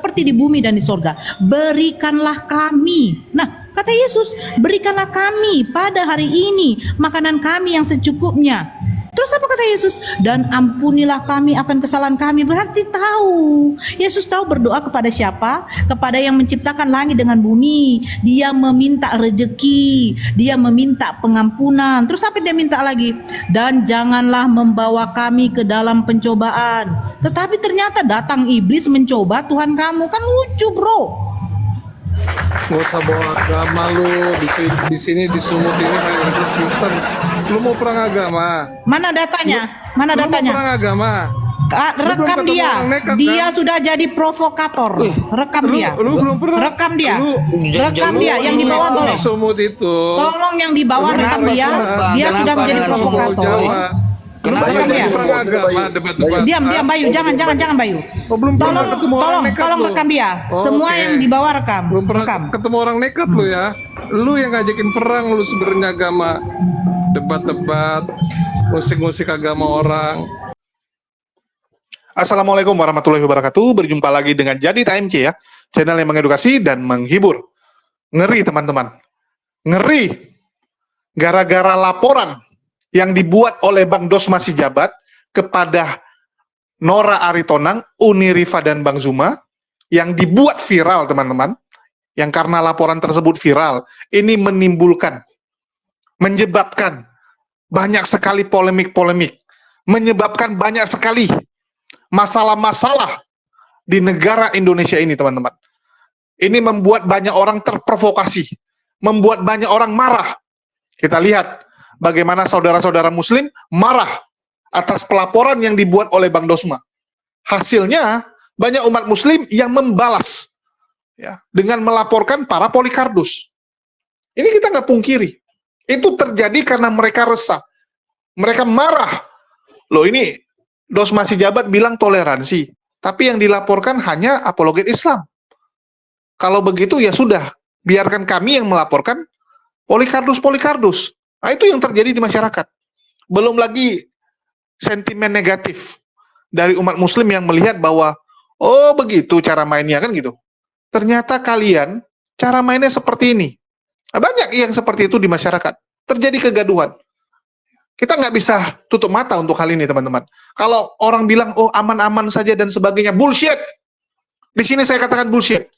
seperti di bumi dan di sorga. Berikanlah kami. Nah, kata Yesus, berikanlah kami pada hari ini makanan kami yang secukupnya. Terus apa kata Yesus? Dan ampunilah kami akan kesalahan kami. Berarti tahu. Yesus tahu berdoa kepada siapa? Kepada yang menciptakan langit dengan bumi. Dia meminta rejeki. Dia meminta pengampunan. Terus apa dia minta lagi? Dan janganlah membawa kami ke dalam pencobaan. Tetapi ternyata datang iblis mencoba Tuhan kamu. Kan lucu, bro. Gak usah bawa agama lu di sini disumut ini mayoritas Kristen. Lu mau perang agama? Mana datanya? Mana Lu mau datanya? perang agama? Rekam dia. Dia sudah jadi provokator. Rekam dia. Lu belum pernah. Rekam dia. Rekam dia yang di bawah tolong. Sumut itu. Tolong yang di bawah rekam dia. Dia sudah menjadi provokator. Kenapa dia? Perang agama, debat-debat. Diam Bayu, jangan Bayu. Belum pernah ketemu orang nekat Tolong lu. rekam dia. Semua Oke. yang di bawah rekam. Belum pernah Rekam. ketemu orang nekat lu ya. Lu yang ngajakin perang lu sebenarnya agama. Debat-debat, musik-musik agama orang. Assalamualaikum warahmatullahi wabarakatuh. Berjumpa lagi dengan Jadi TMC ya, channel yang mengedukasi dan menghibur. Ngeri teman-teman, ngeri. Gara-gara laporan yang dibuat oleh Bang Dosma Sijabat kepada Nora Aritonang, Uni Rifa dan Bang Zuma, yang dibuat viral teman-teman, yang karena laporan tersebut viral, ini menyebabkan banyak sekali polemik-polemik, menyebabkan banyak sekali masalah-masalah di negara Indonesia ini, teman-teman. Ini membuat banyak orang terprovokasi, membuat banyak orang marah. Kita lihat bagaimana saudara-saudara Muslim marah atas pelaporan yang dibuat oleh Bang Dosma. Hasilnya, banyak umat Muslim yang membalas ya, dengan melaporkan para Polikardus. Ini kita nggak pungkiri. Itu terjadi karena mereka resah. Mereka marah. Loh, ini Dosma Sijabat bilang toleransi, tapi yang dilaporkan hanya apologet Islam. Kalau begitu ya sudah, biarkan kami yang melaporkan Polikardus. Nah, itu yang terjadi di masyarakat. Belum lagi sentimen negatif dari umat Muslim yang melihat bahwa, oh begitu cara mainnya, kan gitu. Ternyata kalian, cara mainnya seperti ini. Nah, banyak yang seperti itu di masyarakat. Terjadi kegaduhan. Kita nggak bisa tutup mata untuk hal ini, teman-teman. Kalau orang bilang, oh aman-aman saja dan sebagainya, bullshit. Di sini saya katakan bullshit.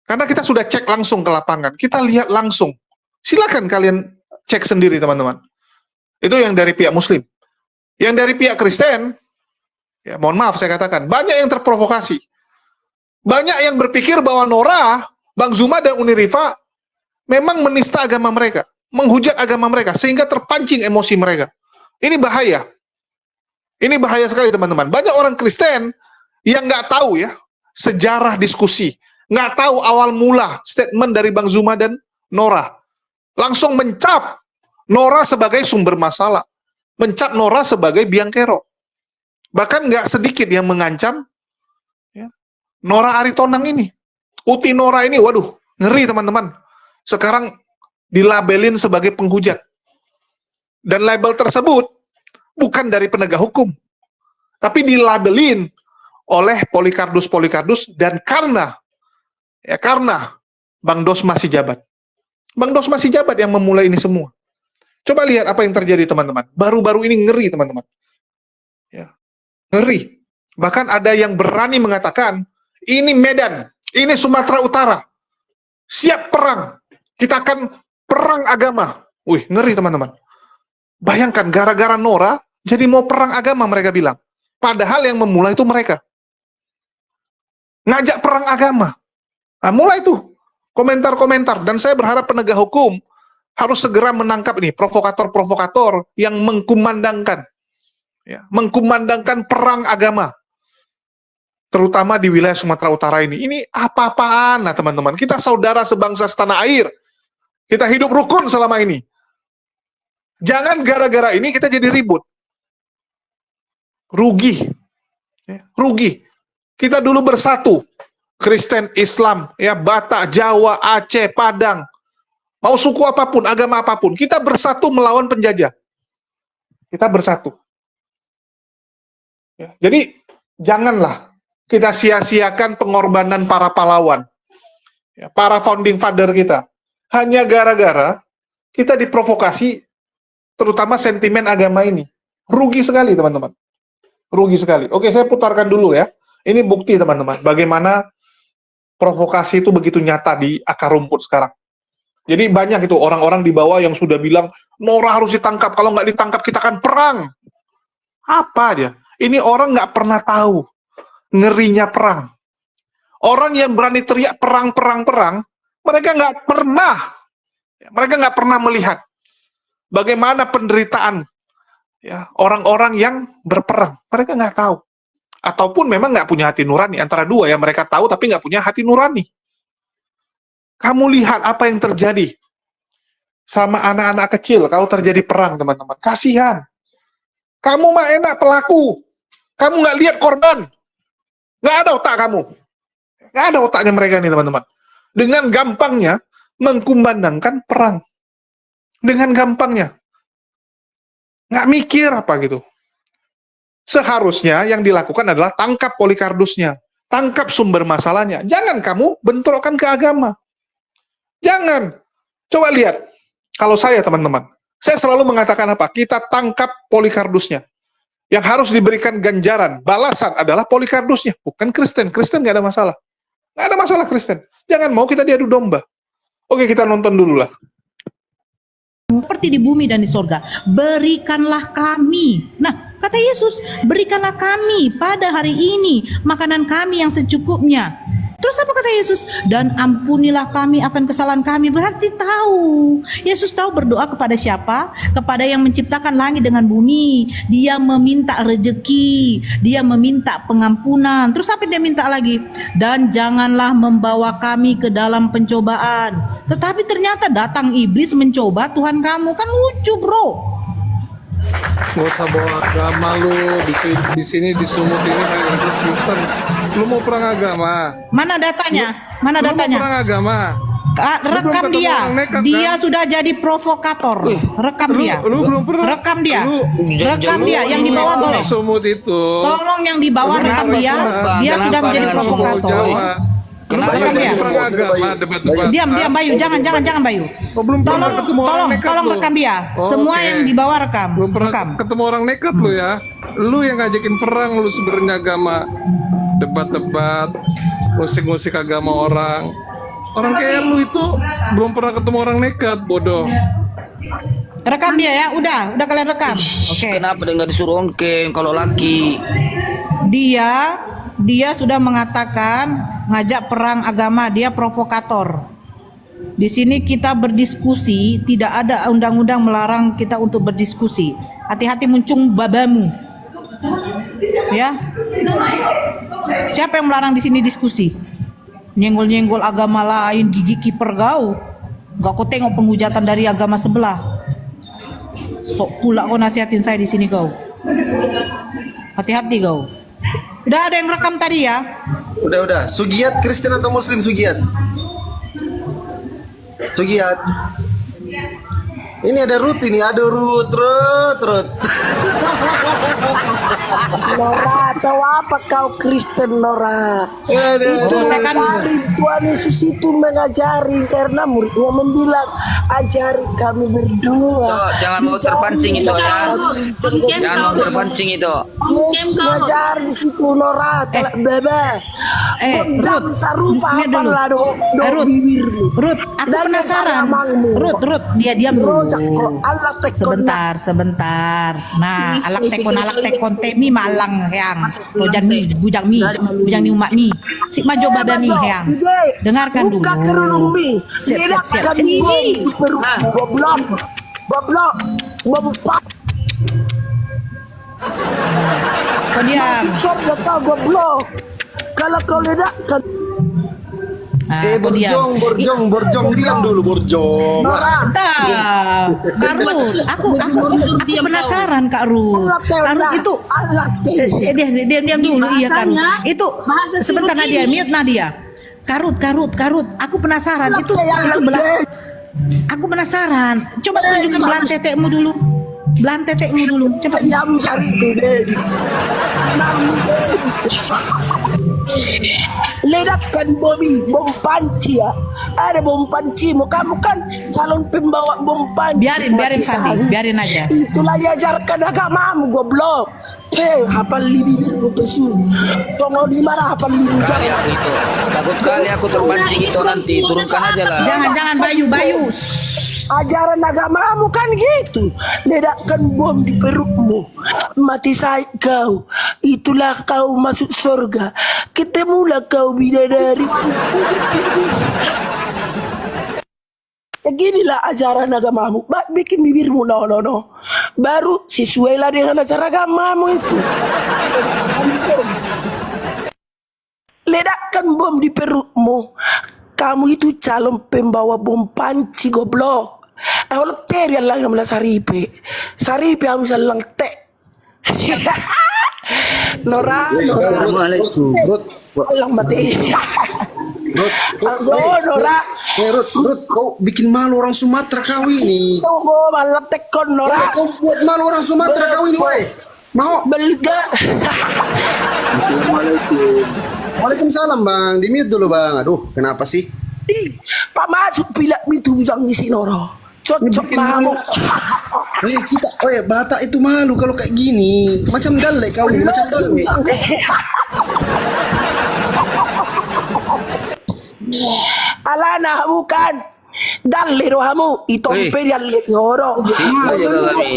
Karena kita sudah cek langsung ke lapangan. Kita lihat langsung. Silakan kalian cek sendiri, teman-teman. Itu yang dari pihak Muslim. Yang dari pihak Kristen, ya mohon maaf saya katakan, banyak yang terprovokasi. Banyak yang berpikir bahwa Nora, Bang Zuma, dan Uni Rifa memang menista agama mereka, menghujat agama mereka, sehingga terpancing emosi mereka. Ini bahaya. Ini bahaya sekali, teman-teman. Banyak orang Kristen yang nggak tahu ya sejarah diskusi, nggak tahu awal mula statement dari Bang Zuma dan Nora. Langsung mencap Nora sebagai sumber masalah, mencap Nora sebagai biang kerok. Bahkan nggak sedikit yang mengancam ya, Nora Aritonang ini. Uti Nora ini, waduh, ngeri teman-teman. Sekarang dilabelin sebagai penghujat. Dan label tersebut bukan dari penegak hukum, tapi dilabelin oleh Polikardus dan karena Bang Dosma Sijabat. Bang Dosma Sijabat yang memulai ini semua. Coba lihat apa yang terjadi, teman-teman. Baru-baru ini ngeri, teman-teman. Ya, ngeri. Bahkan ada yang berani mengatakan, ini Medan, ini Sumatera Utara. Siap perang. Kita akan perang agama. Wih, ngeri, teman-teman. Bayangkan, gara-gara Nora, jadi mau perang agama, mereka bilang. Padahal yang memulai itu mereka. Ngajak perang agama. Nah, mulai tuh komentar-komentar, dan saya berharap penegak hukum harus segera menangkap ini provokator-provokator yang mengkumandangkan perang agama, terutama di wilayah Sumatera Utara ini. Ini apa-apaan, nah teman-teman. Kita saudara sebangsa setanah air. Kita hidup rukun selama ini. Jangan gara-gara ini kita jadi ribut. Rugi. Rugi. Kita dulu bersatu. Kristen, Islam, ya Batak, Jawa, Aceh, Padang, mau suku apapun, agama apapun, kita bersatu melawan penjajah. Kita bersatu. Ya, jadi janganlah kita sia-siakan pengorbanan para pahlawan, ya, para founding father kita, hanya gara-gara kita diprovokasi, terutama sentimen agama ini. Rugi sekali, teman-teman. Rugi sekali. Oke, saya putarkan dulu ya. Ini bukti, teman-teman, bagaimana provokasi itu begitu nyata di akar rumput sekarang. Jadi banyak itu orang-orang di bawah yang sudah bilang, Nora harus ditangkap, kalau nggak ditangkap kita akan perang. Apa aja? Ini orang nggak pernah tahu ngerinya perang. Orang yang berani teriak perang, mereka nggak pernah melihat bagaimana penderitaan ya orang-orang yang berperang. Mereka nggak tahu. Ataupun memang nggak punya hati nurani. Antara dua ya, mereka tahu tapi nggak punya hati nurani. Kamu lihat apa yang terjadi sama anak-anak kecil kalau terjadi perang, teman-teman. Kasihan. Kamu mah enak pelaku. Kamu nggak lihat korban. Nggak ada otak kamu. Nggak ada otaknya mereka nih, teman-teman. Dengan gampangnya mengkumandangkan perang. Dengan gampangnya. Nggak mikir apa gitu. Seharusnya yang dilakukan adalah tangkap Polikardusnya. Tangkap sumber masalahnya. Jangan kamu bentrokkan ke agama. Jangan. Coba lihat. Kalau saya, teman-teman, saya selalu mengatakan apa? Kita tangkap Polikardusnya. Yang harus diberikan ganjaran, balasan adalah Polikardusnya, bukan Kristen. Kristen nggak ada masalah. Nggak ada masalah Kristen. Jangan mau kita diadu domba. Oke, kita nonton dulu lah. Seperti di bumi dan di sorga, berikanlah kami. Nah, kata Yesus, berikanlah kami pada hari ini makanan kami yang secukupnya. Terus apa kata Yesus? Dan ampunilah kami akan kesalahan kami. Berarti tahu. Yesus tahu berdoa kepada siapa? Kepada yang menciptakan langit dengan bumi. Dia meminta rejeki. Dia meminta pengampunan. Terus apa dia minta lagi? Dan janganlah membawa kami ke dalam pencobaan. Tetapi ternyata datang iblis mencoba Tuhan kamu. Kan lucu, bro. Nggak usah bawa agama lu di sini disumut ini kayak Kristen. Lu mau perang agama? Mana datanya? Mana Lu mau datanya? perang agama? Rekam ketemu dia. orang nekat, Dia kan? sudah jadi provokator. Rekam dia. Lu belum pernah. Rekam dia. Lu Rekam dia yang di bawah tolong. sumut itu. Tolong yang di bawah Lu rekam dia. Dia kenapa sudah menjadi harus mau provokator. Jawa? Lu Kenapa bakal dia? jadi perang agama, debat-debat. Diam Bayu, jangan Bayu. Oh, belum pernah Tolong ketemu orang nekat tolong lu. rekam dia. Oh, Semua oke. yang di bawah rekam. Belum pernah Rekam. ketemu orang nekat lu ya. Lu yang ngajakin perang lu sebenarnya agama. Debat-debat, musik-musik agama orang. Orang kayak lu itu belum pernah ketemu orang nekat, bodoh. Rekam dia ya. Udah kalian rekam. Oke. Kenapa dia nggak disuruh ongkeng kalau laki? Dia sudah mengatakan ngajak perang agama, dia provokator. Di sini kita berdiskusi, tidak ada undang-undang melarang kita untuk berdiskusi. Hati-hati muncung babamu. Ya. Siapa yang melarang di sini diskusi? Nyenggol-nyenggol agama lain, gigi kiper kau. Gak kau tengok penghujatan dari agama sebelah. Sok pula kau nasihatin saya di sini kau. Hati-hati kau. Udah ada yang rekam tadi ya? Udah. Sugiat Kristen atau Muslim Sugiat? Sugiat. Ini ada Ruth ini, ada Ruth. Nora, tahu apa kau Kristen Nora? Itu Oh, saya kan- kali Tuhan Yesus itu mengajari karena muridnya membilang ajari kami berdua. Jangan mau terpancing itu ya. Jangan mau terpancing itu. Yesus ngajar di situ Nora, telak bebe. Ruth, sarupa ini apa dulu. lah do Ruth, bibirmu. Ruth, aku Dan penasaran. sayangmu. Ruth, dia diam dulu. Rozak kok Allah tekon Sebentar. Nah, alak tekon temi malang yang rojan mi, bujang ni umat mi. Sik majo baba mi yang. Dengarkan dulu. Buka kerudung mi. Siap. Goblok. Bapak. Kau diam. Sob kau goblok. Kalau kau ledak kan Kau diam. Borjong, diam dulu Borjong. Nora. Dah, Kak Ruth, aku penasaran Kak Ruth. Kak Ruth itu Allah diam dulu iya Kak Ruth. Itu bahasa si sebentar Ruth Nadia, ini. mute Nadia. Kak Ruth, aku penasaran itu belah. Aku penasaran. Coba tunjukkan belahan tetekmu dulu. Belahan tetekmu dulu. Coba. diam cari bebe. Ledakkan bom panci ya. Ada bom pancimu. Kamu kan calon pembawa bom panci. Biarin Mati Sandi, saling. biarin aja. Itulah diajarkan agamamu goblok. Hafal bibir pesun. Tongol di mana hafal bibir Kali aku itu. Takut kali aku terpancing itu nanti. Turunkan aja lah. Jangan Bayu. Ajaran agamamu kan gitu. Ledakkan bom di perutmu. Mati saya kau. Itulah kau masuk surga. Ketemulah kau bidadari. Ya ginilah ajaran agamamu. Bikin bibirmu no. Baru sesuailah dengan ajaran agamamu itu. Ledakkan bom di perutmu. Kamu itu calon pembawa bom panci goblok. Kalau terian lang yang saripe ang salang te. Nora. Assalamualaikum. Rut. Lang mati. Rut. Nora. Rut, kau bikin malu orang Sumatera kau ini. Tunggu malam tekon Nora. Kau buat malu orang Sumatera kau ini, woi. Mau? Belga. Assalamualaikum. Waalaikumsalam, Bang. Di mute dulu, Bang. Aduh, kenapa sih? Pak masuk pilak itu usang isi Nora. Cocok Bikin malu. Batak itu malu kalau kayak gini. Macam dalek kau ini, macam dalek. Alana bukan. Dalero hamu itompe dalle oro.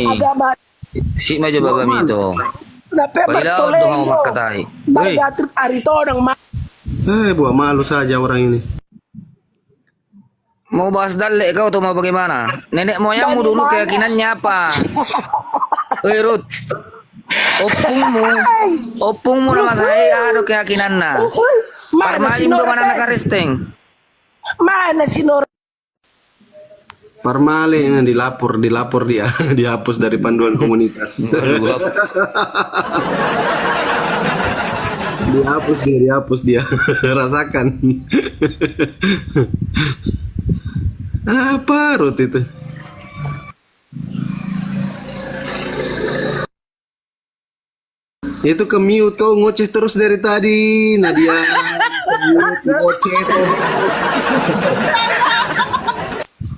Agama Si majo bagami itu. nape Baila bertole. untuk kamu makatai. Woi, Bagatrit arito ng Buat malu saja orang ini. mau bahas dalek kau tuh mau bagaimana? Nenek moyangmu dulu Bagaimana? keyakinannya apa? Woi Ruth, opungmu nama saya ada keyakinannya. Mana si Parmalim Nora? mana anak karisteng? Mana si Nora? Parmale yang dilapor dia, dihapus dari panduan komunitas. dihapus dia. Rasakan. Apa Ruth itu? Itu ke mute kau ngoceh terus dari tadi, Nadia. Ngoceh terus.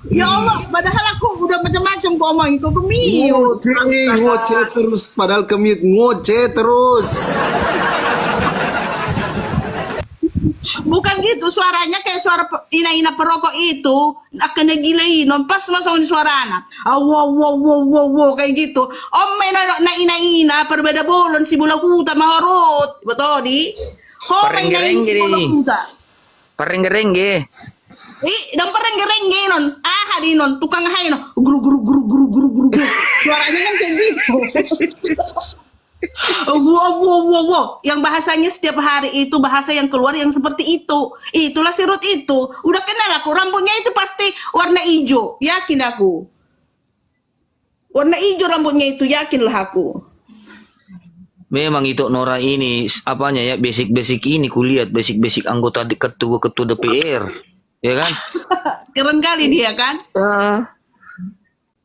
Ya Allah, padahal aku udah macam-macam kok omong itu kemiut. Ngoceh terus, padahal ke mute ngoceh terus. Bukan gitu suaranya kayak suara ina-ina perokok itu akan nagilain pas masuk di suara anak. Wow kayak gitu. Om main na ina-ina perbeda bolon si bola kuta maharot. Betul di. Ho main na si bola kuta. Parenggerengge. Dan perengge-rengge non. Hadi non tukang hai non. Guru. Suaranya kan kayak gitu. Wow. Yang bahasanya setiap hari itu bahasa yang keluar yang seperti itu. Itulah si Ruth itu. Udah kenal aku. Rambutnya itu pasti warna hijau. Yakin aku. Warna hijau rambutnya itu. Yakinlah aku. Memang itu Nora ini apanya ya basic ini kulihat basic anggota ketua DPR. Ya kan? Keren kali dia kan.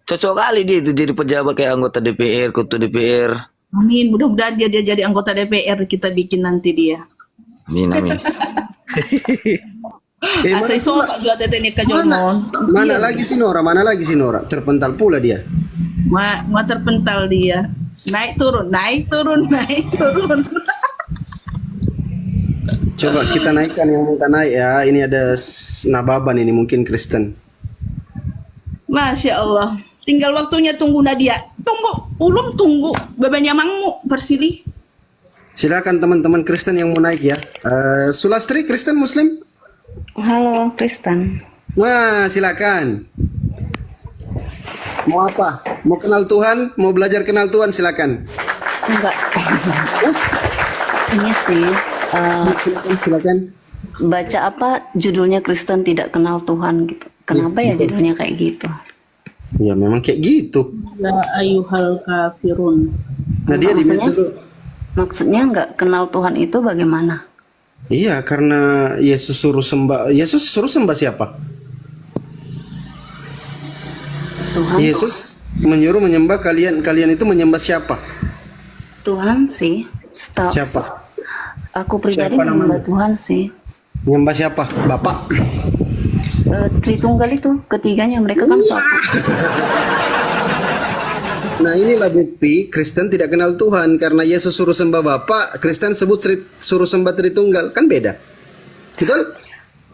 Cocok kali dia itu jadi pejabat kayak anggota DPR, ketua DPR. Amin. Mudah-mudahan dia jadi anggota DPR kita bikin nanti dia. Amin. Asai sopak juga tetenya ke Jomon. Mana lagi si Nora? Terpental pula dia. Ma terpental dia. Naik turun. Coba kita naikkan yang minta naik ya. Ini ada Nababan ini mungkin Kristen. Masya Allah. Tinggal waktunya tunggu Nadia. Tunggu. Bebannya mangmu persili. Silakan teman-teman Kristen yang mau naik ya. Sulastri Kristen Muslim? Halo, Kristen. Wah, silakan. Mau apa? Mau kenal Tuhan? Mau belajar kenal Tuhan? Silakan. Enggak. Ini sih Silakan. baca apa judulnya Kristen tidak kenal Tuhan gitu. Kenapa ya judulnya kayak gitu? Ya memang kayak gitu. La ayuhal kafirun. Nah dia di dulu. Maksudnya nggak kenal Tuhan itu bagaimana? Iya, karena Yesus suruh sembah. Yesus suruh sembah siapa? Tuhan. Yesus menyuruh menyembah kalian. Kalian itu menyembah siapa? Tuhan sih. Siapa? Aku pribadi Siapa menyembah namanya? Tuhan sih. Menyembah siapa? Bapak. Tritunggal itu, ketiganya mereka kan satu. Nah inilah bukti Kristen tidak kenal Tuhan. Karena Yesus suruh sembah Bapa, Kristen suruh sembah Tritunggal. Kan beda. Betul?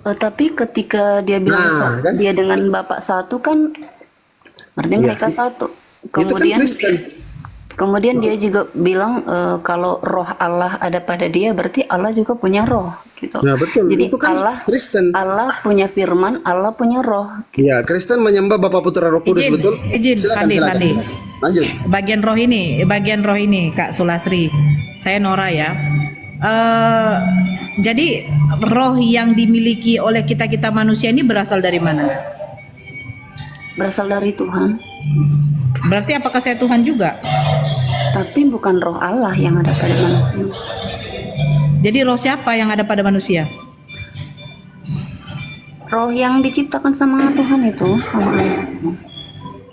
Tapi ketika dia bilang Nah, kan? dia dengan Bapak satu kan, berarti Iya, mereka satu. Itu kan Kristen. Kemudian dia juga bilang kalau roh Allah ada pada dia, berarti Allah juga punya roh, gitu. Nah betul. Jadi Itu kan Kristen. Allah punya firman, Allah punya roh. Ya, Kristen menyembah Bapa Putra Roh Kudus, Izin, betul? izin, Pandi. Lanjut. Bagian roh ini Kak Sulasri, saya Nora ya. Jadi roh yang dimiliki oleh kita manusia ini berasal dari mana? Berasal dari Tuhan. Berarti apakah saya Tuhan juga? Tapi bukan roh Allah yang ada pada manusia. Jadi roh siapa yang ada pada manusia? Roh yang diciptakan sama Tuhan itu, sama Allah.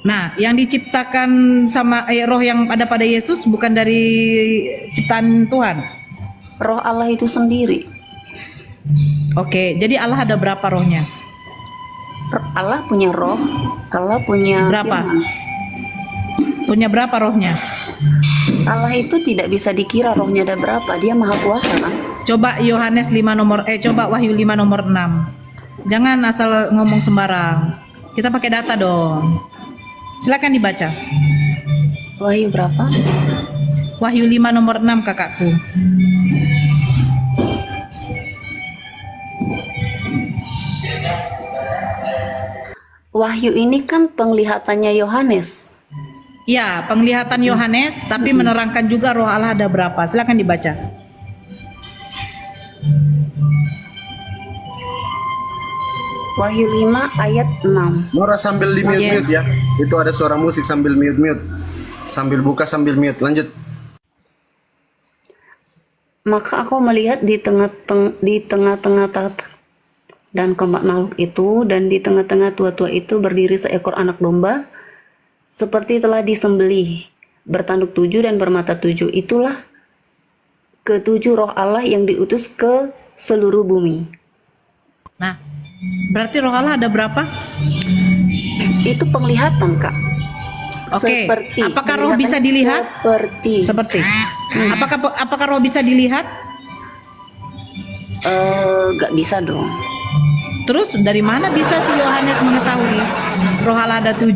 Nah, yang diciptakan sama roh yang ada pada Yesus bukan dari ciptaan Tuhan. Roh Allah itu sendiri. Oke, jadi Allah ada berapa rohnya? Allah punya roh, Allah punya Berapa? firman. Punya berapa rohnya? Allah itu tidak bisa dikira rohnya ada berapa, dia maha kuasa kan. Coba Yohanes 5 coba Wahyu 5 nomor 6. Jangan asal ngomong sembarang. Kita pakai data dong. Silakan dibaca. Wahyu berapa? Wahyu 5 nomor 6 kakakku. Wahyu ini kan penglihatannya Yohanes. Ya, penglihatan Yohanes, tapi menerangkan juga roh Allah ada berapa. Silakan dibaca. Wahyu 5 ayat 6. Nora sambil di mute ya. Itu ada suara musik sambil mute. Sambil buka sambil mute. Lanjut. Maka aku melihat di tengah-tengah tahta dan keempat makhluk itu, dan di tengah-tengah tua-tua itu berdiri seekor anak domba seperti telah disembelih, bertanduk 7 dan bermata 7. Itulah ketujuh roh Allah yang diutus ke seluruh bumi. Nah, berarti roh Allah ada berapa? Itu penglihatan, Kak. Oke. Seperti, Apakah roh penglihatan bisa dilihat? Seperti. Apakah roh bisa dilihat? Gak bisa dong. Terus dari mana bisa si Yohanes mengetahui roh Allah ada 7?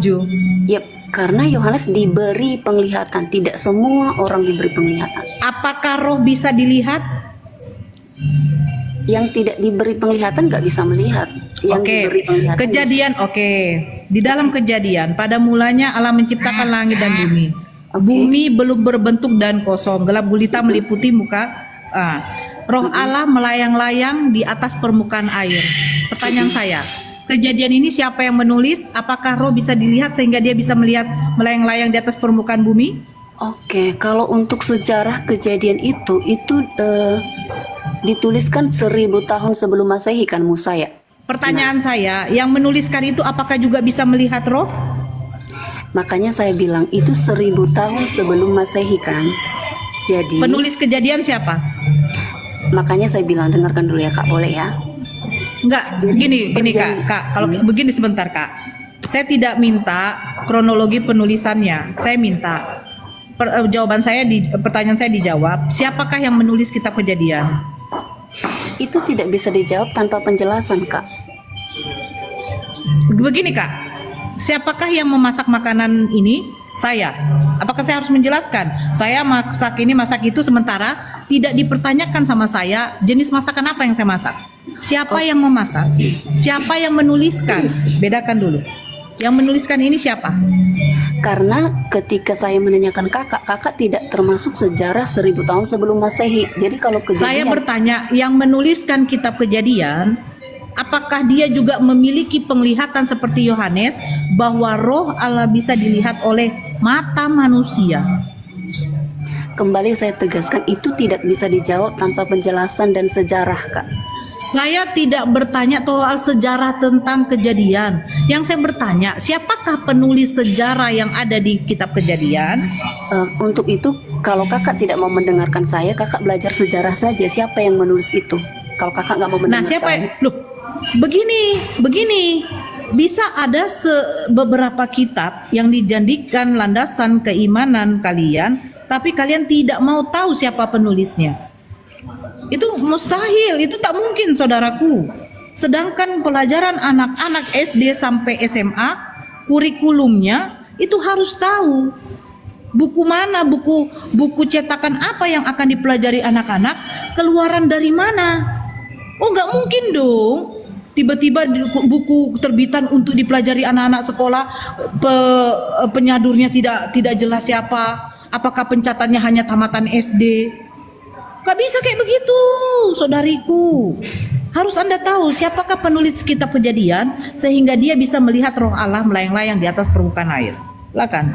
Yep, karena Yohanes diberi penglihatan. Tidak semua orang diberi penglihatan. Apakah roh bisa dilihat? Yang tidak diberi penglihatan gak bisa melihat. Yang diberi penglihatan Kejadian, Di dalam Kejadian, pada mulanya Allah menciptakan langit dan bumi. Bumi belum berbentuk dan kosong, gelap gulita meliputi muka. Roh Allah melayang-layang di atas permukaan air. Pertanyaan saya, Kejadian ini siapa yang menulis? Apakah roh bisa dilihat sehingga dia bisa melihat melayang-layang di atas permukaan bumi? Oke, kalau untuk sejarah Kejadian itu dituliskan 1000 tahun sebelum Masehi kan, Musa ya? Pertanyaan saya, yang menuliskan itu apakah juga bisa melihat roh? Makanya saya bilang itu 1000 tahun sebelum Masehi kan. Jadi Penulis Kejadian siapa? makanya saya bilang, dengarkan dulu ya Kak, boleh ya? Enggak, gini Kak, kalau begini sebentar Kak. Saya tidak minta kronologi penulisannya. Saya minta pertanyaan saya dijawab. Siapakah yang menulis kitab Kejadian? Itu tidak bisa dijawab tanpa penjelasan Kak. Begini Kak, siapakah yang memasak makanan ini? Saya. Apakah saya harus menjelaskan? Saya masak ini, masak itu, sementara tidak dipertanyakan sama saya jenis masakan apa yang saya masak. Siapa yang memasak? Siapa yang menuliskan? Bedakan dulu. Yang menuliskan ini siapa? Karena ketika saya menanyakan kakak tidak termasuk sejarah 1000 tahun sebelum Masehi. Jadi kalau Saya Kejadian, bertanya, yang menuliskan kitab Kejadian, apakah dia juga memiliki penglihatan seperti Yohanes bahwa roh Allah bisa dilihat oleh mata manusia? kembali saya tegaskan, itu tidak bisa dijawab tanpa penjelasan dan sejarah Kak. Saya tidak bertanya soal sejarah tentang Kejadian. Yang saya bertanya, siapakah penulis sejarah yang ada di kitab Kejadian? Untuk itu Kalau kakak tidak mau mendengarkan saya, kakak belajar sejarah saja. Siapa yang menulis itu? Kalau kakak nggak mau Nah, mendengar siapa saya. loh? Begini. Bisa ada beberapa kitab yang dijadikan landasan keimanan kalian, tapi kalian tidak mau tahu siapa penulisnya. Itu mustahil, itu tak mungkin, saudaraku. Sedangkan pelajaran anak-anak SD sampai SMA, kurikulumnya itu harus tahu buku mana, buku cetakan apa yang akan dipelajari anak-anak, keluaran dari mana. Oh, nggak mungkin dong tiba-tiba buku terbitan untuk dipelajari anak-anak sekolah, penyadurnya tidak jelas siapa, apakah pencatatnya hanya tamatan SD. Gak bisa kayak begitu, saudariku. Harus Anda tahu siapakah penulis kitab Kejadian sehingga dia bisa melihat roh Allah melayang-layang di atas permukaan air. Silakan.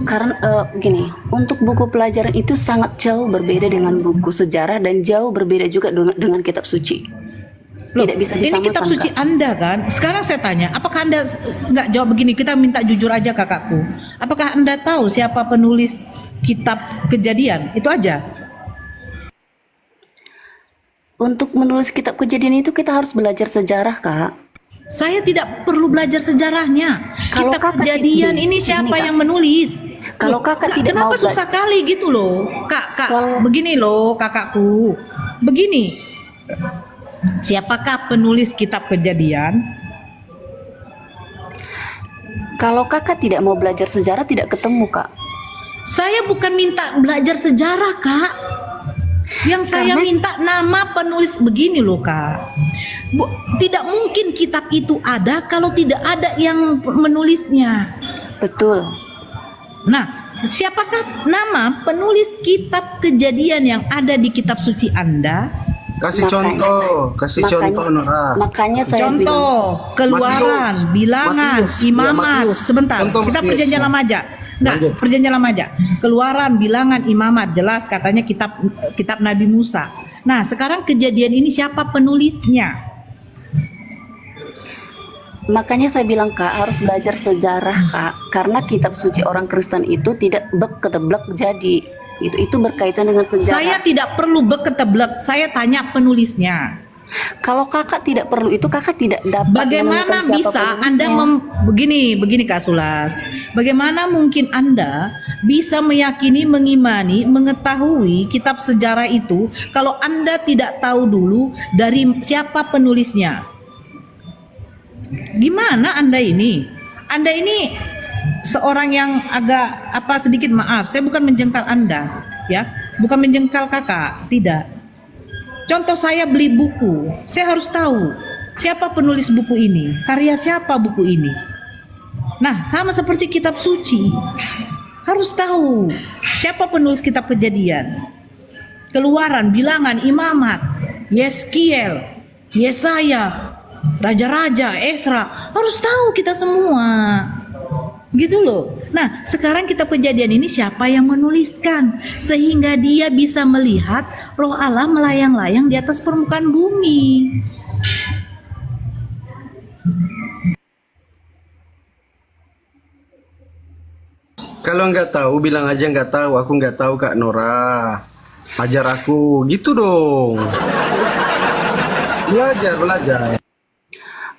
Karena gini, untuk buku pelajaran itu sangat jauh berbeda dengan buku sejarah dan jauh berbeda juga dengan kitab suci. Loh, Tidak bisa ini disamakan. kitab suci Kak. Anda kan. Sekarang saya tanya, apakah Anda nggak jawab begini? Kita minta jujur aja, kakakku. Apakah Anda tahu siapa penulis kitab Kejadian? Itu aja. Untuk menulis kitab Kejadian itu kita harus belajar sejarah, Kak. Saya tidak perlu belajar sejarahnya. Kalau Kitab kakak Kejadian ini, ini siapa Kak. yang menulis? Kalau Loh, kakak tidak mau kenapa susah kali gitu loh, kak? Kalau- Begini loh, kakakku. Begini, siapakah penulis kitab Kejadian? Kalau kakak tidak mau belajar sejarah, tidak ketemu, Kak. Saya bukan minta belajar sejarah, kak. Yang saya Karena- minta nama penulis. Begini loh, kak. Tidak mungkin kitab itu ada kalau tidak ada yang menulisnya. Betul. Nah, siapakah nama penulis kitab Kejadian yang ada di kitab suci Anda? Kasih Makanya- contoh Nora. Makanya saya bilang, Contoh, Keluaran, Matius. Bilangan, Matius. Ya, Imamat. Matius. Sebentar, Contoh kita Matius, perjanjian ya. lama aja. Enggak, Lanjut. perjanjian lama aja. Keluaran, Bilangan, Imamat, jelas katanya kitab Nabi Musa. Nah, sekarang Kejadian ini siapa penulisnya? makanya saya bilang, Kak, harus belajar sejarah, Kak. Karena kitab suci orang Kristen itu tidak keteblek jadi. Itu berkaitan dengan Saya sejarah. tidak perlu beketeblek, saya tanya penulisnya. Kalau kakak tidak perlu itu, kakak tidak dapat Bagaimana menemukan siapa bisa Anda penulisnya. begini Kak Sulas. Bagaimana mungkin Anda bisa meyakini, mengimani, mengetahui kitab sejarah itu kalau Anda tidak tahu dulu dari siapa penulisnya? Gimana Anda ini? Anda ini seorang yang agak sedikit maaf, saya bukan menjengkal Anda, ya. Bukan menjengkal kakak, tidak. Contoh, saya beli buku, saya harus tahu siapa penulis buku ini, karya siapa buku ini. Nah, sama seperti kitab suci, harus tahu siapa penulis kitab Kejadian, Keluaran, Bilangan, Imamat, Yeskiel, Yesaya, Raja-raja, Esra, harus tahu kita semua. Gitu loh. Nah, sekarang kitab Kejadian ini siapa yang menuliskan sehingga dia bisa melihat roh Allah melayang-layang di atas permukaan bumi. Kalau nggak tahu, bilang aja nggak tahu. Aku nggak tahu, Kak Nora. Ajar aku, gitu dong. Belajar.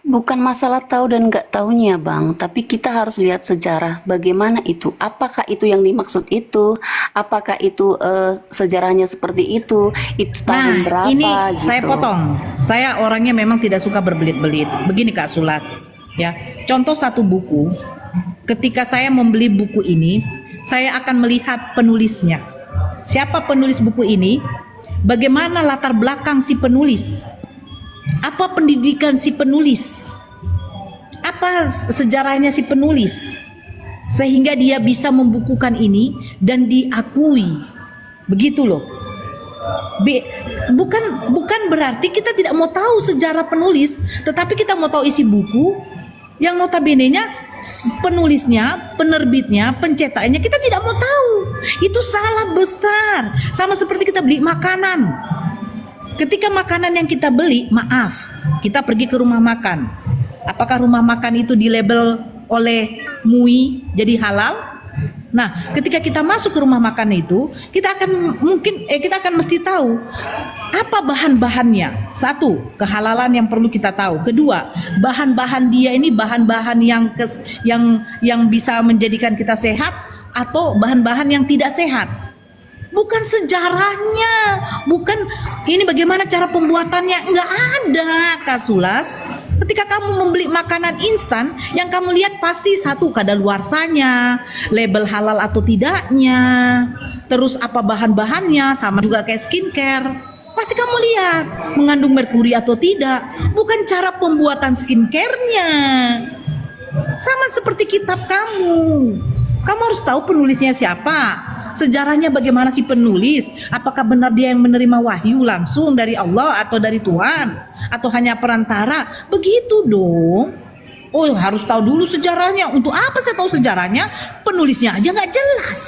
Bukan masalah tahu dan nggak tahunya, Bang, tapi kita harus lihat sejarah bagaimana itu. Apakah itu yang dimaksud itu? Apakah itu sejarahnya seperti itu? Itu tahun berapa? Ini gitu. saya potong. Saya orangnya memang tidak suka berbelit-belit. Begini Kak Sulas, ya. Contoh satu buku. Ketika saya membeli buku ini, saya akan melihat penulisnya. Siapa penulis buku ini? Bagaimana latar belakang si penulis? Apa pendidikan si penulis? Apa sejarahnya si penulis? Sehingga dia bisa membukukan ini dan diakui. Begitu loh. Bukan berarti kita tidak mau tahu sejarah penulis, tetapi kita mau tahu isi buku yang notabene-nya penulisnya, penerbitnya, pencetaknya kita tidak mau tahu. Itu salah besar. Sama seperti kita beli makanan. Ketika makanan yang kita beli, maaf, kita pergi ke rumah makan. Apakah rumah makan itu dilabel oleh MUI jadi halal? Nah, ketika kita masuk ke rumah makan itu, kita akan mesti tahu apa bahan-bahannya. Satu, kehalalan yang perlu kita tahu. Kedua, bahan-bahan dia ini bahan-bahan yang bisa menjadikan kita sehat atau bahan-bahan yang tidak sehat. Bukan sejarahnya, bukan ini bagaimana cara pembuatannya, nggak ada, Kasulas. Ketika kamu membeli makanan instan, yang kamu lihat pasti satu kadaluarsanya, label halal atau tidaknya, terus apa bahan-bahannya, sama juga kayak skincare. Pasti kamu lihat mengandung merkuri atau tidak, bukan cara pembuatan skincare-nya. Sama seperti kitab kamu. Kamu harus tahu penulisnya siapa. Sejarahnya bagaimana si penulis? Apakah benar dia yang menerima wahyu langsung dari Allah atau dari Tuhan? Atau hanya perantara? Begitu dong. Oh, harus tahu dulu sejarahnya. Untuk apa saya tahu sejarahnya? Penulisnya aja nggak jelas.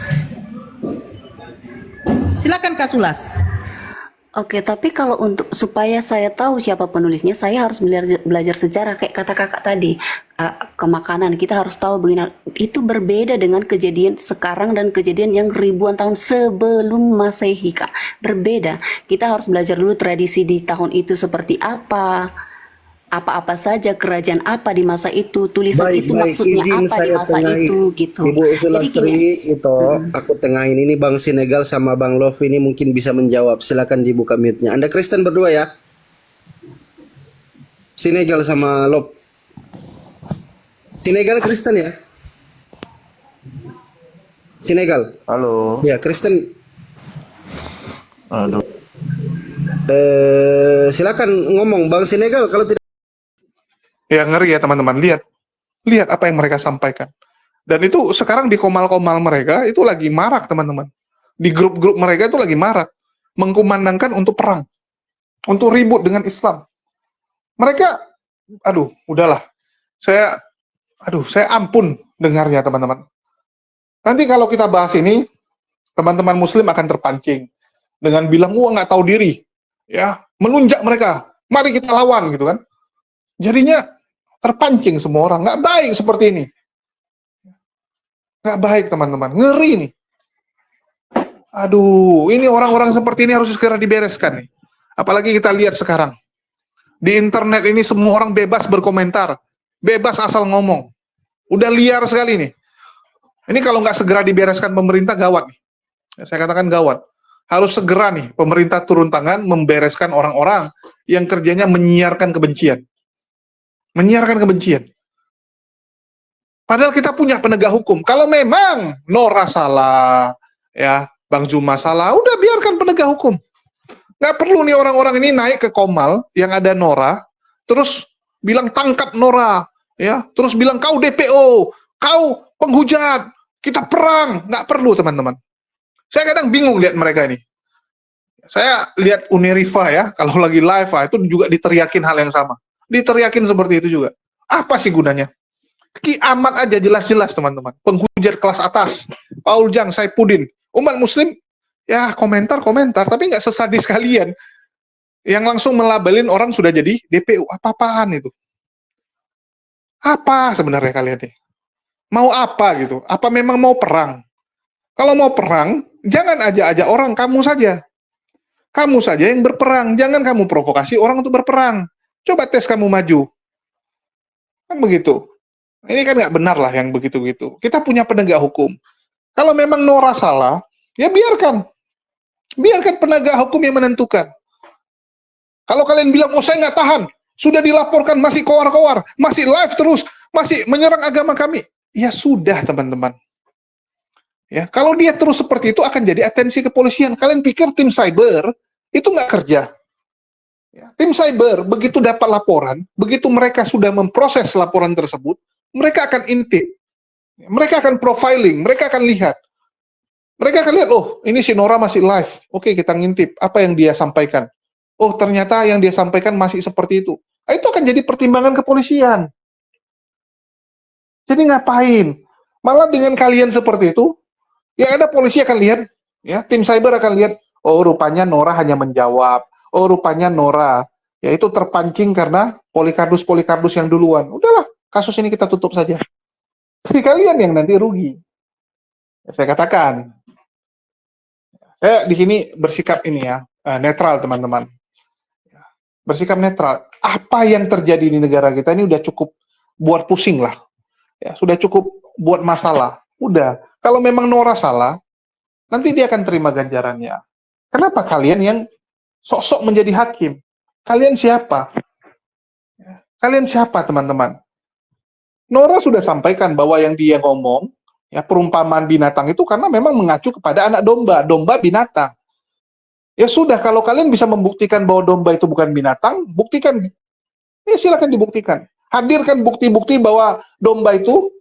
Silakan Kasulas. Oke, tapi kalau untuk supaya saya tahu siapa penulisnya, saya harus belajar sejarah kayak kata kakak tadi. Ke makanan kita harus tahu begini. Itu berbeda dengan kejadian sekarang dan kejadian yang ribuan tahun sebelum Masehi, Kak. Berbeda. Kita harus belajar dulu tradisi di tahun itu seperti apa saja, kerajaan apa di masa itu, tulisan itu maksudnya izin apa di saya masa tengahin. itu gitu. Ibu Jadi Sulastri itu aku tengahin ini Bang Sinegal sama Bang Love ini mungkin bisa menjawab. Silakan dibuka mute-nya. Anda Kristen berdua ya? Sinegal sama Love. Sinegal Kristen ya? Sinegal. Halo. Ya, Kristen. Aduh. Silakan ngomong Bang Sinegal kalau tidak. Ya ngeri ya teman-teman, lihat apa yang mereka sampaikan. Dan itu sekarang di komal-komal mereka itu lagi marak teman-teman. Di grup-grup mereka itu lagi marak, mengkumandangkan untuk perang, untuk ribut dengan Islam. Mereka, udahlah, saya ampun dengarnya teman-teman. Nanti kalau kita bahas ini, teman-teman Muslim akan terpancing dengan bilang, wah nggak tahu diri, ya melunjak mereka, mari kita lawan gitu kan. Jadinya terpancing semua orang, nggak baik seperti ini. Nggak baik teman-teman, ngeri nih. Aduh, ini orang-orang seperti ini harus segera dibereskan nih. Apalagi kita lihat sekarang. Di internet ini semua orang bebas berkomentar, bebas asal ngomong. Udah liar sekali nih. Ini kalau nggak segera dibereskan pemerintah, gawat nih. Saya katakan gawat. Harus segera nih, pemerintah turun tangan, membereskan orang-orang yang kerjanya menyiarkan kebencian. Menyiarkan kebencian. Padahal kita punya penegak hukum. Kalau memang Nora salah, ya Bang Juma salah, udah biarkan penegak hukum. Nggak perlu nih orang-orang ini naik ke Komal yang ada Nora, terus bilang tangkap Nora, ya, terus bilang kau DPO, kau penghujat, kita perang. Nggak perlu teman-teman. Saya kadang bingung lihat mereka ini. Saya lihat Unirifa ya, kalau lagi live itu juga diteriakin hal yang sama. Diteriakin seperti itu juga. Apa sih gunanya? Kiamat aja jelas-jelas teman-teman. Penghujat kelas atas. Paul Jang, Saipudin. Umat muslim, ya komentar-komentar, tapi nggak sesadis kalian. Yang langsung melabelin orang sudah jadi DPU. Apa-apaan itu? Apa sebenarnya kalian nih? Mau apa gitu? Apa memang mau perang? Kalau mau perang, jangan ajak-ajak orang, kamu saja. Kamu saja yang berperang. Jangan kamu provokasi orang untuk berperang. Coba tes kamu maju. Kan begitu. Ini kan nggak benar lah yang begitu-begitu. Kita punya penegak hukum. Kalau memang Nora salah, ya biarkan. Biarkan penegak hukum yang menentukan. Kalau kalian bilang, oh saya nggak tahan, sudah dilaporkan, masih koar-koar, masih live terus, masih menyerang agama kami. Ya sudah teman-teman. Ya, kalau dia terus seperti itu akan jadi atensi kepolisian. Kalian pikir tim cyber itu nggak kerja? Ya, tim cyber begitu dapat laporan, begitu mereka sudah memproses laporan tersebut, mereka akan intip, mereka akan profiling, mereka akan lihat. Mereka akan lihat, oh ini si Nora masih live, oke kita ngintip, apa yang dia sampaikan. Oh ternyata yang dia sampaikan masih seperti itu. Nah, itu akan jadi pertimbangan kepolisian. Jadi ngapain? Malah dengan kalian seperti itu, yang ada polisi akan lihat, ya tim cyber akan lihat, oh rupanya Nora hanya menjawab, oh rupanya Nora, ya itu terpancing karena Polikarpus yang duluan. Udahlah, kasus ini kita tutup saja. Jadi kalian yang nanti rugi. Saya katakan, saya di sini bersikap ini ya, netral teman-teman. Bersikap netral. Apa yang terjadi di negara kita ini udah cukup buat pusing lah. Ya, sudah cukup buat masalah. Udah, kalau memang Nora salah, nanti dia akan terima ganjarannya. Kenapa kalian yang sok-sok menjadi hakim? Kalian siapa? Kalian siapa, teman-teman? Nora sudah sampaikan bahwa yang dia ngomong, ya perumpamaan binatang itu karena memang mengacu kepada anak domba, domba binatang. Ya sudah, kalau kalian bisa membuktikan bahwa domba itu bukan binatang, buktikan. Ya silakan dibuktikan. Hadirkan bukti-bukti bahwa domba itu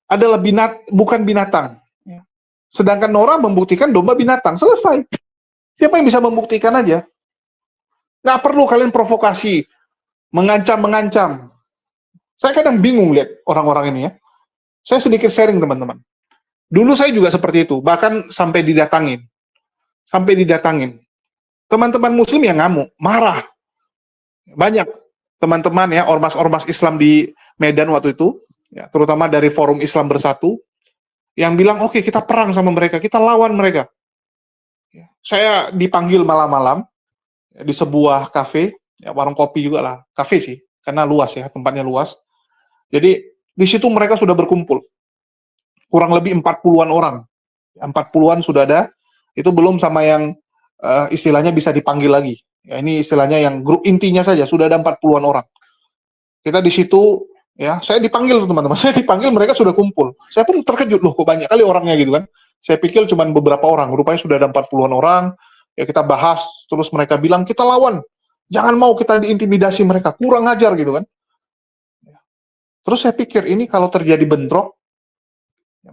adalah bukan binatang. Ya. Sedangkan Nora membuktikan domba binatang. Selesai. Siapa yang bisa membuktikan aja? Nggak perlu kalian provokasi, mengancam-mengancam. Saya kadang bingung lihat orang-orang ini ya. Saya sedikit sharing teman-teman. Dulu saya juga seperti itu, bahkan sampai didatangin. Teman-teman muslim yang ngamuk, marah. Banyak teman-teman ya, ormas-ormas Islam di Medan waktu itu, ya, terutama dari Forum Islam Bersatu, yang bilang, oke, kita perang sama mereka, kita lawan mereka. Ya, saya dipanggil malam-malam ya, di sebuah kafe, ya, warung kopi juga lah, kafe sih, karena luas ya, tempatnya luas. Jadi, di situ mereka sudah berkumpul. Kurang lebih 40-an orang. 40-an sudah ada, itu belum sama yang istilahnya bisa dipanggil lagi. Ya, ini istilahnya yang grup intinya saja, sudah ada 40-an orang. Kita di situ, ya, saya dipanggil teman-teman, saya dipanggil, mereka sudah kumpul. Saya pun terkejut, loh kok banyak kali orangnya gitu kan. Saya pikir cuma beberapa orang, rupanya sudah ada 40-an orang, ya kita bahas, terus mereka bilang, kita lawan, jangan mau kita diintimidasi mereka, kurang ajar gitu kan. Terus saya pikir, ini kalau terjadi bentrok,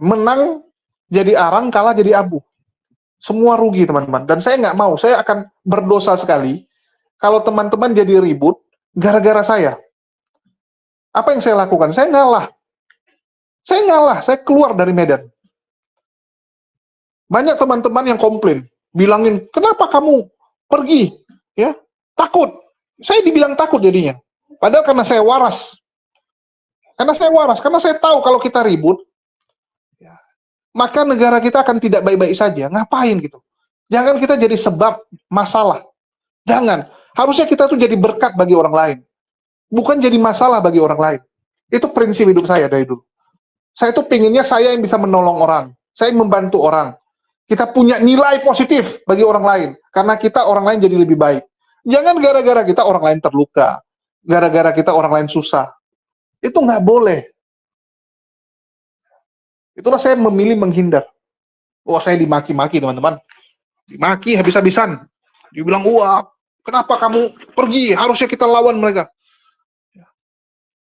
menang jadi arang, kalah jadi abu. Semua rugi teman-teman, dan saya nggak mau, saya akan berdosa sekali kalau teman-teman jadi ribut gara-gara saya. Apa yang saya lakukan? Saya ngalah, saya keluar dari Medan. Banyak teman-teman yang komplain, bilangin, kenapa kamu pergi? Ya, takut. Saya dibilang takut jadinya. Padahal karena saya waras. Karena saya tahu kalau kita ribut, maka negara kita akan tidak baik-baik saja. Ngapain gitu? Jangan kita jadi sebab masalah. Jangan. Harusnya kita tuh jadi berkat bagi orang lain. Bukan jadi masalah bagi orang lain. Itu prinsip hidup saya dari dulu. Saya tuh pinginnya saya yang bisa menolong orang. Saya yang membantu orang. Kita punya nilai positif bagi orang lain. Karena kita orang lain jadi lebih baik. Jangan gara-gara kita orang lain terluka. Gara-gara kita orang lain susah. Itu nggak boleh. Itulah saya memilih menghindar. Wah, saya dimaki-maki teman-teman. Dimaki habis-habisan. Dibilang, wah, kenapa kamu pergi? Harusnya kita lawan mereka.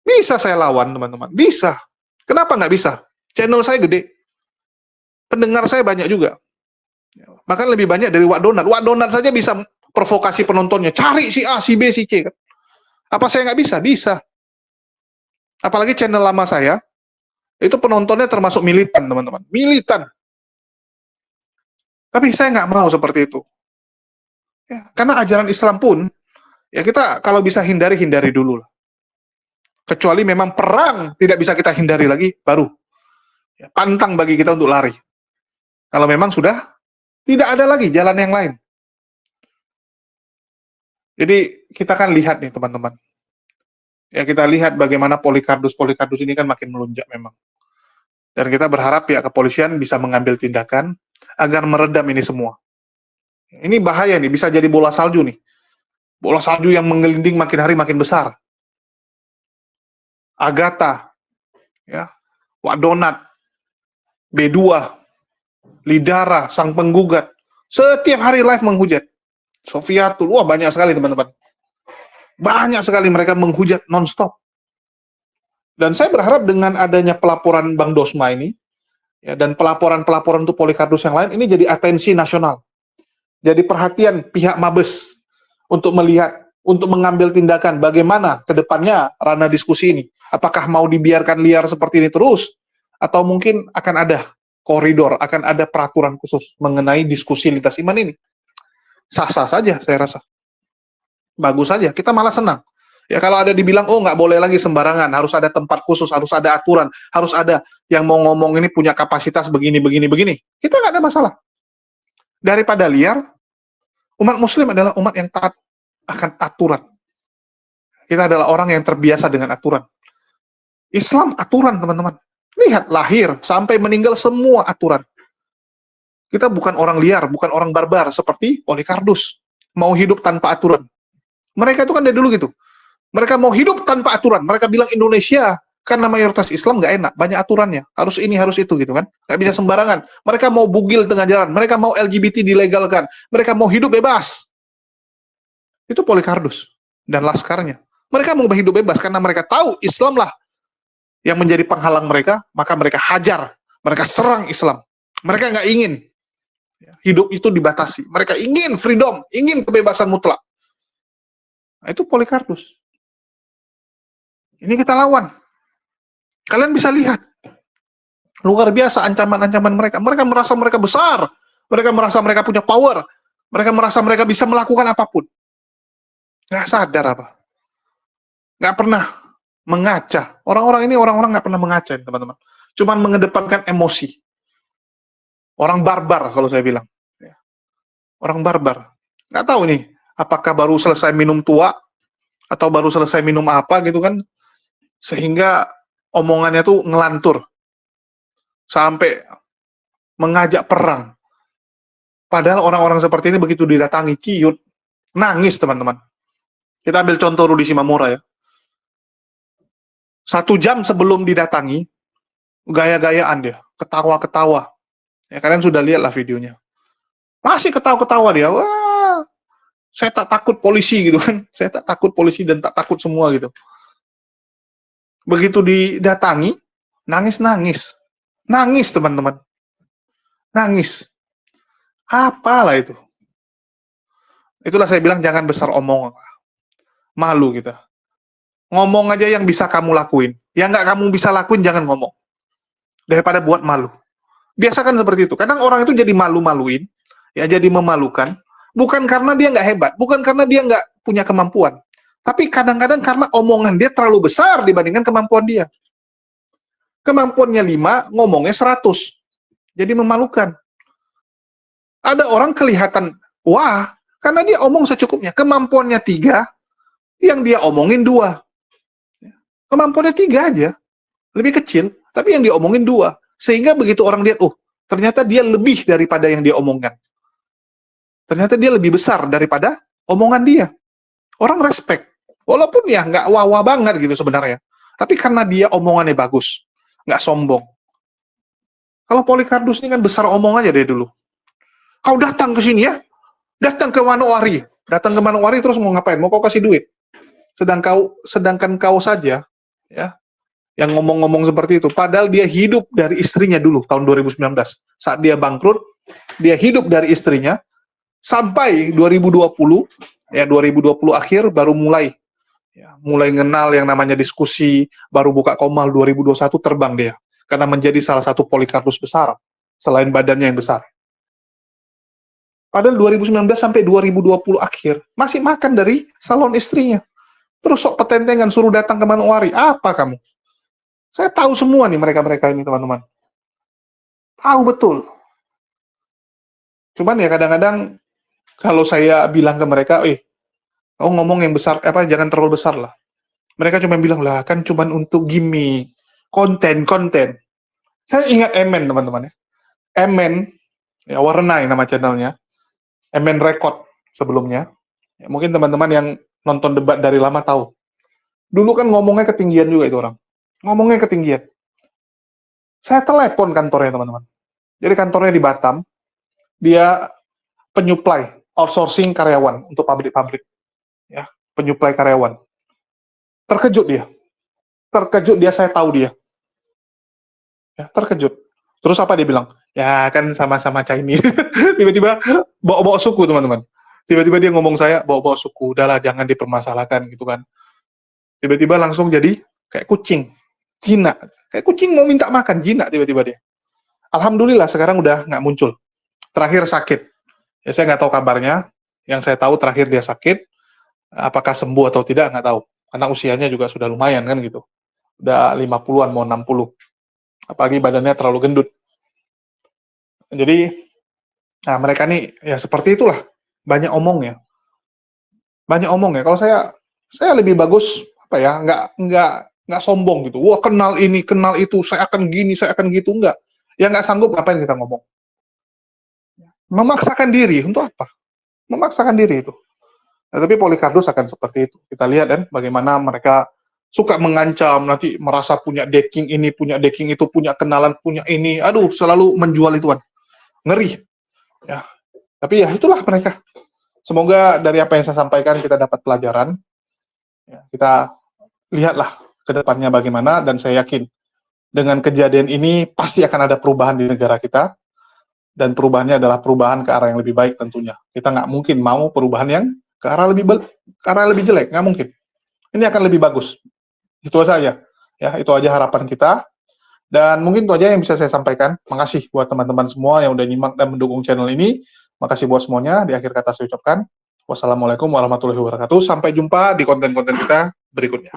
Bisa saya lawan teman-teman. Bisa. Kenapa nggak bisa? Channel saya gede. Pendengar saya banyak juga. Bahkan lebih banyak dari Wak Donat. Wak Donat saja bisa provokasi penontonnya. Cari si A, si B, si C. Apa saya nggak bisa? Bisa. Apalagi channel lama saya, itu penontonnya termasuk militan, teman-teman. Militan. Tapi saya nggak mau seperti itu. Ya, karena ajaran Islam pun, ya kita kalau bisa hindari dulu lah. Kecuali memang perang tidak bisa kita hindari lagi, baru ya, pantang bagi kita untuk lari. Kalau memang sudah tidak ada lagi jalan yang lain. Jadi kita kan lihat nih teman-teman. Ya kita lihat bagaimana Polikarpus ini kan makin melunjak memang. Dan kita berharap pihak kepolisian bisa mengambil tindakan agar meredam ini semua. Ini bahaya nih, bisa jadi bola salju nih. Bola salju yang menggelinding makin hari makin besar. Agatha, ya, Wak Donat, B2, Lidara, sang penggugat, setiap hari live menghujat. Sofiatul, wah banyak sekali teman-teman. Banyak sekali mereka menghujat non-stop. Dan saya berharap dengan adanya pelaporan Bang Dosma ini, ya, dan pelaporan-pelaporan untuk Polikarpus yang lain, ini jadi atensi nasional. Jadi perhatian pihak Mabes untuk melihat, untuk mengambil tindakan bagaimana ke depannya ranah diskusi ini. Apakah mau dibiarkan liar seperti ini terus, atau mungkin akan ada koridor, akan ada peraturan khusus mengenai diskusi lintas iman ini. Sah-sah saja saya rasa. Bagus saja, kita malah senang. Ya kalau ada dibilang, oh nggak boleh lagi sembarangan, harus ada tempat khusus, harus ada aturan, harus ada yang mau ngomong ini punya kapasitas begini, begini, begini. Kita nggak ada masalah. Daripada liar, umat muslim adalah umat yang taat akan aturan. Kita adalah orang yang terbiasa dengan aturan. Islam aturan, teman-teman. Lihat, lahir sampai meninggal semua aturan. Kita bukan orang liar, bukan orang barbar, seperti Polycarpus. Mau hidup tanpa aturan. Mereka itu kan dari dulu gitu. Mereka mau hidup tanpa aturan. Mereka bilang Indonesia, karena mayoritas Islam nggak enak, banyak aturannya. Harus ini, harus itu gitu kan. Nggak bisa sembarangan. Mereka mau bugil tengah jalan. Mereka mau LGBT dilegalkan. Mereka mau hidup bebas. Itu Polycarpus dan laskarnya. Mereka mau hidup bebas karena mereka tahu Islam lah yang menjadi penghalang mereka, maka mereka hajar. Mereka serang Islam. Mereka nggak ingin hidup itu dibatasi. Mereka ingin freedom, ingin kebebasan mutlak. Nah, itu Polycarpus. Ini kita lawan. Kalian bisa lihat. Luar biasa ancaman-ancaman mereka. Mereka merasa mereka besar. Mereka merasa mereka punya power. Mereka merasa mereka bisa melakukan apapun. Nggak sadar apa. Nggak pernah mengaca. Orang-orang ini orang-orang nggak pernah mengaca, teman-teman. Cuman mengedepankan emosi. Orang barbar kalau saya bilang. Orang barbar. Nggak tahu nih, apakah baru selesai minum tua, atau baru selesai minum apa gitu kan, sehingga omongannya tuh ngelantur sampai mengajak perang. Padahal orang-orang seperti ini begitu didatangi, ciut, nangis teman-teman. Kita ambil contoh Rudi Simamora ya. 1 jam sebelum didatangi, gaya-gayaan dia, ketawa-ketawa. Ya kalian sudah lihat lah videonya. Masih ketawa-ketawa dia, wah, saya tak takut polisi gitu kan. Saya tak takut polisi dan tak takut semua gitu. Begitu didatangi, nangis-nangis. Nangis, teman-teman. Nangis. Apalah itu. Itulah saya bilang jangan besar omong. Malu kita. Ngomong aja yang bisa kamu lakuin. Yang nggak kamu bisa lakuin, jangan ngomong. Daripada buat malu. Biasakan seperti itu. Kadang orang itu jadi malu-maluin, ya jadi memalukan. Bukan karena dia nggak hebat. Bukan karena dia nggak punya kemampuan. Tapi kadang-kadang karena omongan dia terlalu besar dibandingkan kemampuan dia. Kemampuannya 5, ngomongnya 100. Jadi memalukan. Ada orang kelihatan, wah, karena dia omong secukupnya. Kemampuannya 3, yang dia omongin 2. Kemampuannya 3 aja. Lebih kecil, tapi yang dia omongin 2. Sehingga begitu orang lihat, oh, ternyata dia lebih daripada yang dia omongkan. Ternyata dia lebih besar daripada omongan dia. Orang respect. Walaupun ya nggak wah-wah banget gitu sebenarnya. Tapi karena dia omongannya bagus. Nggak sombong. Kalau Polycarpus ini kan besar omong aja dari dulu. Kau datang ke sini ya, datang ke Manowari. Datang ke Manowari terus mau ngapain? Mau kau kasih duit. Sedangkan kau saja, ya, yang ngomong-ngomong seperti itu. Padahal dia hidup dari istrinya dulu, tahun 2019. Saat dia bangkrut, dia hidup dari istrinya, sampai 2020, ya 2020 akhir baru mulai. Ya, mulai ngenal yang namanya diskusi, baru buka Komal 2021 terbang dia. Karena menjadi salah satu Polycarpus besar, selain badannya yang besar. Padahal 2019 sampai 2020 akhir, masih makan dari salon istrinya. Terus sok petentengan suruh datang ke Manowari. Apa kamu? Saya tahu semua nih mereka-mereka ini, teman-teman. Tahu betul. Cuman ya kadang-kadang, kalau saya bilang ke mereka, kau ngomong yang besar, jangan terlalu besar lah. Mereka cuma bilang, lah kan cuma untuk gimmick, konten. Saya ingat Emen, teman-teman ya. Emen, ya Warnai nama channelnya. Emen Record sebelumnya. Ya, mungkin teman-teman yang nonton debat dari lama tahu. Dulu kan ngomongnya ketinggian juga itu orang. Ngomongnya ketinggian. Saya telepon kantornya, teman-teman. Jadi kantornya di Batam. Dia penyuplai, outsourcing karyawan untuk pabrik-pabrik. Ya, penyuplai karyawan. Terkejut dia, saya tahu dia. Ya, terkejut. Terus apa dia bilang? Ya kan sama-sama Chinese. Tiba-tiba bawa-bawa suku, teman-teman. Tiba-tiba dia ngomong saya bawa-bawa suku. Udahlah, jangan dipermasalahkan gitu kan. Tiba-tiba langsung jadi kayak kucing. Jinak. Kayak kucing mau minta makan, jinak tiba-tiba dia. Alhamdulillah sekarang udah nggak muncul. Terakhir sakit. Ya saya nggak tahu kabarnya. Yang saya tahu terakhir dia sakit. Apakah sembuh atau tidak, nggak tahu. karena usianya juga sudah lumayan kan gitu. Udah 50-an mau 60. Apalagi badannya terlalu gendut. Jadi nah mereka nih ya seperti itulah, banyak omong ya. Banyak omong ya. Kalau saya lebih bagus apa ya, nggak sombong gitu. Wah, kenal ini, kenal itu, saya akan gini, saya akan gitu, enggak. Ya nggak sanggup, ngapain kita ngomong? Memaksakan diri untuk apa? Memaksakan diri itu. Nah, tapi Polikarpus akan seperti itu. Kita lihat kan bagaimana mereka suka mengancam, nanti merasa punya decking ini, punya decking itu, punya kenalan, punya ini. Aduh, selalu menjual ituan. Ngeri. Ya. Tapi ya itulah mereka. Semoga dari apa yang saya sampaikan kita dapat pelajaran. Ya, kita lihatlah ke depannya bagaimana, dan saya yakin dengan kejadian ini pasti akan ada perubahan di negara kita, dan perubahannya adalah perubahan ke arah yang lebih baik tentunya. Kita nggak mungkin mau perubahan yang ke arah lebih jelek, nggak mungkin. Ini akan lebih bagus. Itu saja. Ya, itu aja harapan kita. Dan mungkin itu aja yang bisa saya sampaikan. Makasih buat teman-teman semua yang udah nyimak dan mendukung channel ini. Makasih buat semuanya. Di akhir kata saya ucapkan wassalamualaikum warahmatullahi wabarakatuh. Sampai jumpa di konten-konten kita berikutnya.